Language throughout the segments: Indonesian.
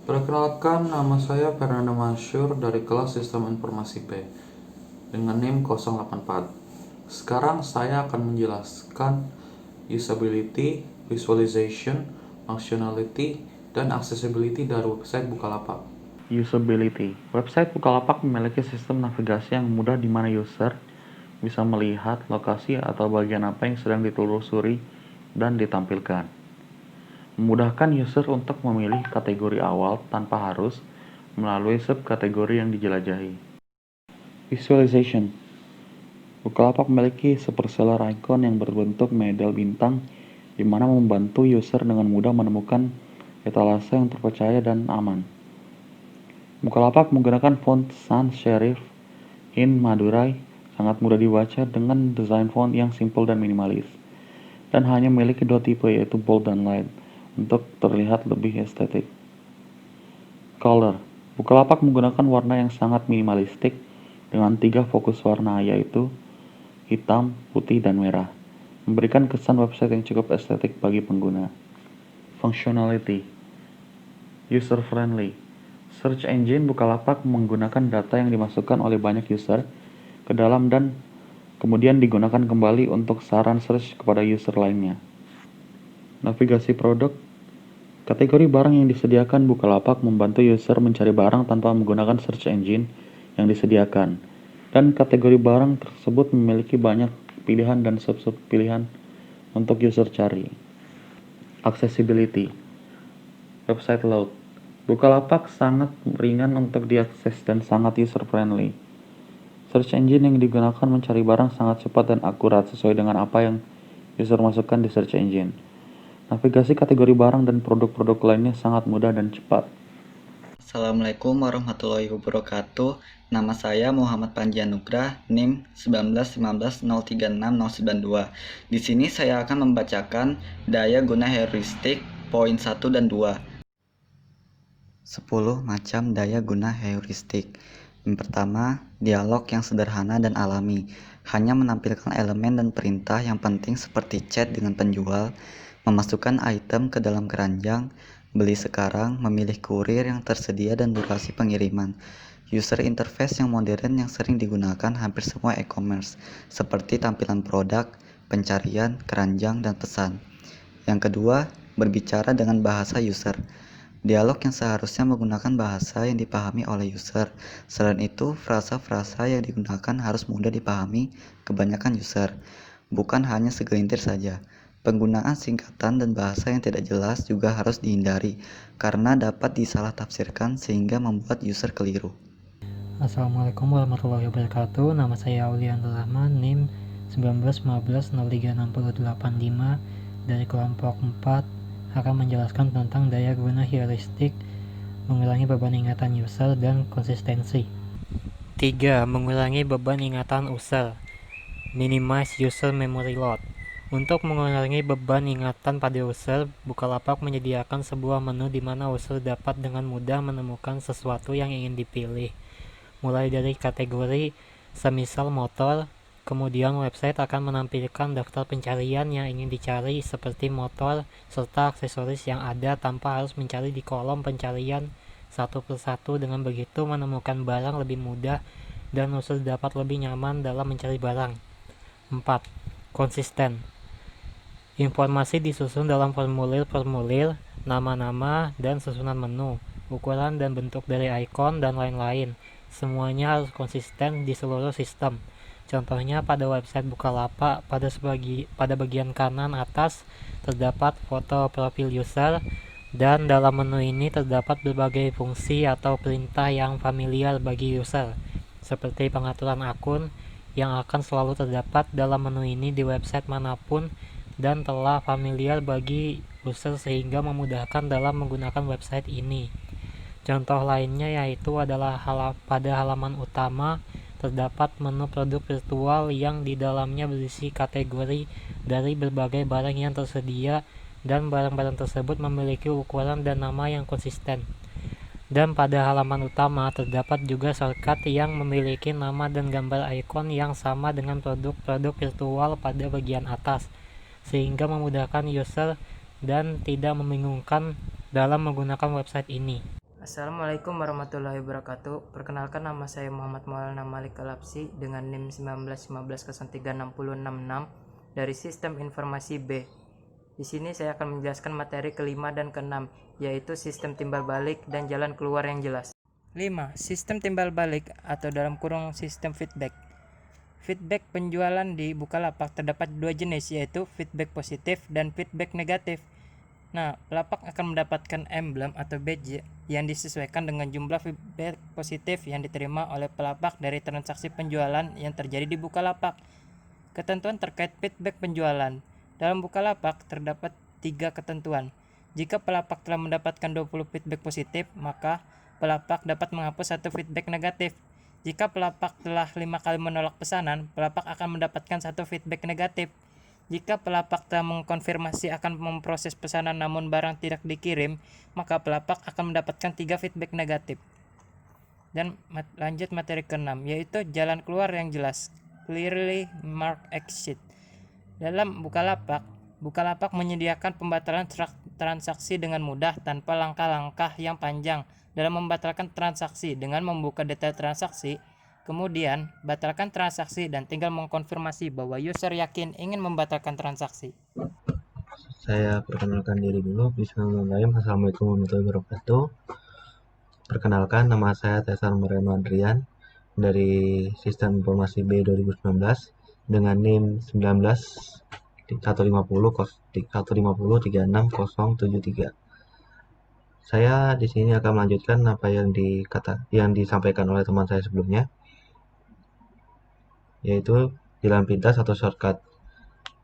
Perkenalkan, nama saya Fernando Masyur dari kelas Sistem Informasi B dengan NIM 084. Sekarang saya akan menjelaskan usability, visualization, functionality, dan accessibility dari website Bukalapak. Usability. Website Bukalapak memiliki sistem navigasi yang mudah di mana user bisa melihat lokasi atau bagian apa yang sedang ditelusuri dan ditampilkan. Memudahkan user untuk memilih kategori awal tanpa harus melalui subkategori yang dijelajahi. Visualization. Bukalapak memiliki superseller icon yang berbentuk medal bintang di mana membantu user dengan mudah menemukan etalase yang terpercaya dan aman. Bukalapak menggunakan font sans serif in Madurai, sangat mudah dibaca dengan desain font yang simpel dan minimalis, dan hanya memiliki dua tipe yaitu bold dan light untuk terlihat lebih estetik. Color. Bukalapak menggunakan warna yang sangat minimalistik dengan 3 fokus warna yaitu hitam, putih, dan merah, memberikan kesan website yang cukup estetik bagi pengguna. Functionality. User friendly. Search engine Bukalapak menggunakan data yang dimasukkan oleh banyak user ke dalam dan kemudian digunakan kembali untuk saran search kepada user lainnya. Navigasi produk. Kategori barang yang disediakan Bukalapak membantu user mencari barang tanpa menggunakan search engine yang disediakan, dan kategori barang tersebut memiliki banyak pilihan dan sub-sub pilihan untuk user cari. Accessibility. Website load. Bukalapak sangat ringan untuk diakses dan sangat user-friendly. Search engine yang digunakan mencari barang sangat cepat dan akurat sesuai dengan apa yang user masukkan di search engine. Navigasi kategori barang dan produk-produk lainnya sangat mudah dan cepat. Assalamualaikum warahmatullahi wabarakatuh. Nama saya Muhammad Panji Anugrah, NIM 191303692. Di sini saya akan membacakan daya guna heuristik poin 1 dan 2. 10 macam daya guna heuristik. Yang pertama, dialog yang sederhana dan alami, hanya menampilkan elemen dan perintah yang penting seperti chat dengan penjual, memasukkan item ke dalam keranjang, beli sekarang, memilih kurir yang tersedia dan durasi pengiriman. User interface yang modern yang sering digunakan hampir semua e-commerce, seperti tampilan produk, pencarian, keranjang, dan pesan. Yang kedua, berbicara dengan bahasa user. Dialog yang seharusnya menggunakan bahasa yang dipahami oleh user. Selain itu, frasa-frasa yang digunakan harus mudah dipahami kebanyakan user, bukan hanya segelintir saja. Penggunaan singkatan dan bahasa yang tidak jelas juga harus dihindari, karena dapat disalah tafsirkan sehingga membuat user keliru. Assalamualaikum warahmatullahi wabarakatuh. Nama saya Aulian Rahman, NIM 191303885 dari kelompok 4 akan menjelaskan tentang daya guna heuristik, mengurangi beban ingatan user, dan konsistensi. 3. Mengurangi beban ingatan user. Minimize user memory load. Untuk mengurangi beban ingatan pada user, Bukalapak menyediakan sebuah menu di mana user dapat dengan mudah menemukan sesuatu yang ingin dipilih. Mulai dari kategori semisal motor, kemudian website akan menampilkan daftar pencarian yang ingin dicari seperti motor serta aksesoris yang ada tanpa harus mencari di kolom pencarian satu persatu. Dengan begitu menemukan barang lebih mudah dan user dapat lebih nyaman dalam mencari barang. 4. Konsisten. Informasi disusun dalam formulir-formulir, nama-nama, dan susunan menu, ukuran dan bentuk dari ikon, dan lain-lain. Semuanya harus konsisten di seluruh sistem. Contohnya pada website Bukalapak, pada bagian kanan atas terdapat foto profil user, dan dalam menu ini terdapat berbagai fungsi atau perintah yang familiar bagi user, seperti pengaturan akun, yang akan selalu terdapat dalam menu ini di website manapun dan telah familiar bagi user sehingga memudahkan dalam menggunakan website ini. Contoh lainnya yaitu adalah pada halaman utama terdapat menu produk virtual yang di dalamnya berisi kategori dari berbagai barang yang tersedia dan barang-barang tersebut memiliki ukuran dan nama yang konsisten. Dan pada halaman utama terdapat juga shortcut yang memiliki nama dan gambar ikon yang sama dengan produk-produk virtual pada bagian atas, sehingga memudahkan user dan tidak membingungkan dalam menggunakan website ini. Assalamualaikum warahmatullahi wabarakatuh. Perkenalkan, nama saya Muhammad Maulana Malik Alapsi dengan NIM 1915036066 dari Sistem Informasi B. Di sini saya akan menjelaskan materi kelima dan keenam, yaitu sistem timbal balik dan jalan keluar yang jelas. 5. Sistem timbal balik atau dalam kurung sistem feedback. Feedback penjualan di Bukalapak terdapat dua jenis, yaitu feedback positif dan feedback negatif. Nah, pelapak akan mendapatkan emblem atau badge yang disesuaikan dengan jumlah feedback positif yang diterima oleh pelapak dari transaksi penjualan yang terjadi di Bukalapak. Ketentuan terkait feedback penjualan. Dalam Bukalapak terdapat 3 ketentuan. Jika pelapak telah mendapatkan 20 feedback positif, maka pelapak dapat menghapus 1 feedback negatif. Jika pelapak telah 5 kali menolak pesanan, pelapak akan mendapatkan 1 feedback negatif. Jika pelapak telah mengkonfirmasi akan memproses pesanan namun barang tidak dikirim, maka pelapak akan mendapatkan 3 feedback negatif. Dan lanjut materi ke-6, yaitu jalan keluar yang jelas, clearly marked exit. Dalam Bukalapak menyediakan pembatalan transaksi dengan mudah tanpa langkah-langkah yang panjang. Dalam membatalkan transaksi dengan membuka detail transaksi, kemudian batalkan transaksi dan tinggal mengkonfirmasi bahwa user yakin ingin membatalkan transaksi. Saya perkenalkan diri dulu. Bismillahirrahmanirrahim. Assalamualaikum warahmatullahi wabarakatuh. Perkenalkan, nama saya Tesan Moreno Adrian dari Sistem Informasi B 2019 dengan NIM 150 36073. Saya di sini akan melanjutkan apa yang disampaikan oleh teman saya sebelumnya, yaitu jalan pintas atau shortcut.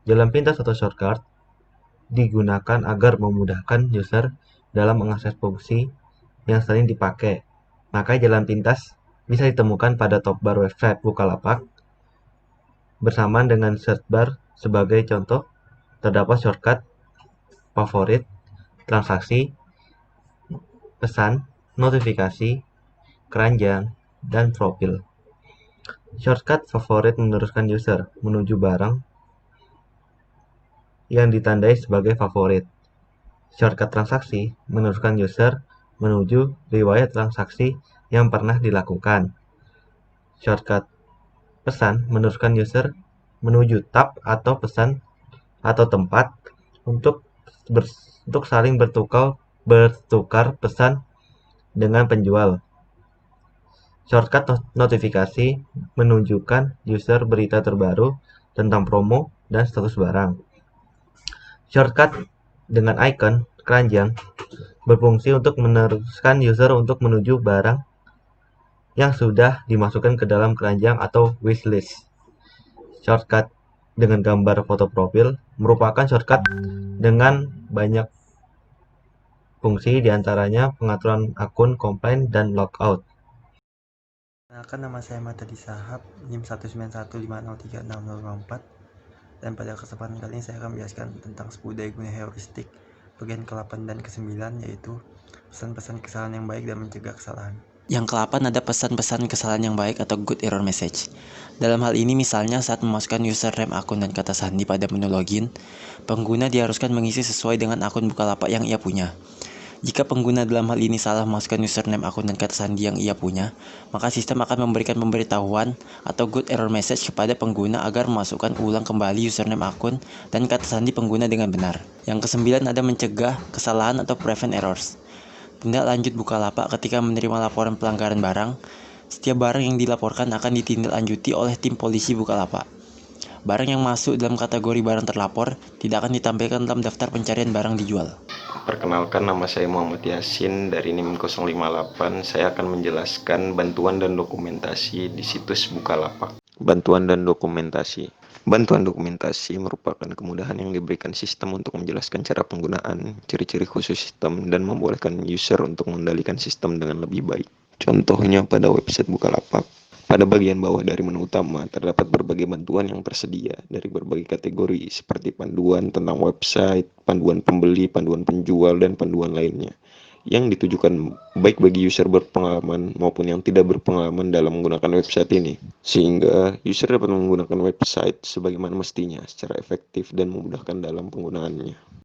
Jalan pintas atau shortcut digunakan agar memudahkan user dalam mengakses fungsi yang sering dipakai. Maka jalan pintas bisa ditemukan pada top bar website Bukalapak bersamaan dengan search bar. Sebagai contoh, terdapat shortcut, favorit, transaksi, pesan, notifikasi, keranjang, dan profil. Shortcut favorit meneruskan user menuju barang yang ditandai sebagai favorit. Shortcut transaksi meneruskan user menuju riwayat transaksi yang pernah dilakukan. Shortcut pesan meneruskan user menuju tab atau pesan atau tempat untuk saling bertukar pesan dengan penjual. Shortcut notifikasi menunjukkan user berita terbaru tentang promo dan status barang. Shortcut dengan icon keranjang berfungsi untuk meneruskan user untuk menuju barang yang sudah dimasukkan ke dalam keranjang atau wishlist. Shortcut dengan gambar foto profil merupakan shortcut dengan banyak fungsi, diantaranya pengaturan akun, komplain, dan logout. Perkenalkan, nama saya Matadi Sahab, NIM 191503604, dan pada kesempatan kali ini saya akan menjelaskan tentang 10 daya guna heuristik bagian ke-8 dan ke-9, yaitu pesan-pesan kesalahan yang baik dan mencegah kesalahan. Yang ke-8 ada pesan-pesan kesalahan yang baik atau good error message. Dalam hal ini misalnya saat memasukkan username akun dan kata sandi pada menu login, pengguna diharuskan mengisi sesuai dengan akun Bukalapak yang ia punya. Jika pengguna dalam hal ini salah memasukkan username akun dan kata sandi yang ia punya, maka sistem akan memberikan pemberitahuan atau good error message kepada pengguna agar memasukkan ulang kembali username akun dan kata sandi pengguna dengan benar. Yang ke-9 ada mencegah kesalahan atau prevent errors. Tindak lanjut Bukalapak ketika menerima laporan pelanggaran barang. Setiap barang yang dilaporkan akan ditindaklanjuti oleh tim polisi Bukalapak. Barang yang masuk dalam kategori barang terlapor tidak akan ditampilkan dalam daftar pencarian barang dijual. Perkenalkan, nama saya Muhammad Yasin dari NIM 058. Saya akan menjelaskan bantuan dan dokumentasi di situs Bukalapak. Bantuan dan dokumentasi. Bantuan dokumentasi merupakan kemudahan yang diberikan sistem untuk menjelaskan cara penggunaan, ciri-ciri khusus sistem, dan membolehkan user untuk mengendalikan sistem dengan lebih baik. Contohnya pada website Bukalapak. Pada bagian bawah dari menu utama, terdapat berbagai bantuan yang tersedia dari berbagai kategori seperti panduan tentang website, panduan pembeli, panduan penjual, dan panduan lainnya yang ditujukan baik bagi user berpengalaman maupun yang tidak berpengalaman dalam menggunakan website ini, sehingga user dapat menggunakan website sebagaimana mestinya secara efektif dan memudahkan dalam penggunaannya.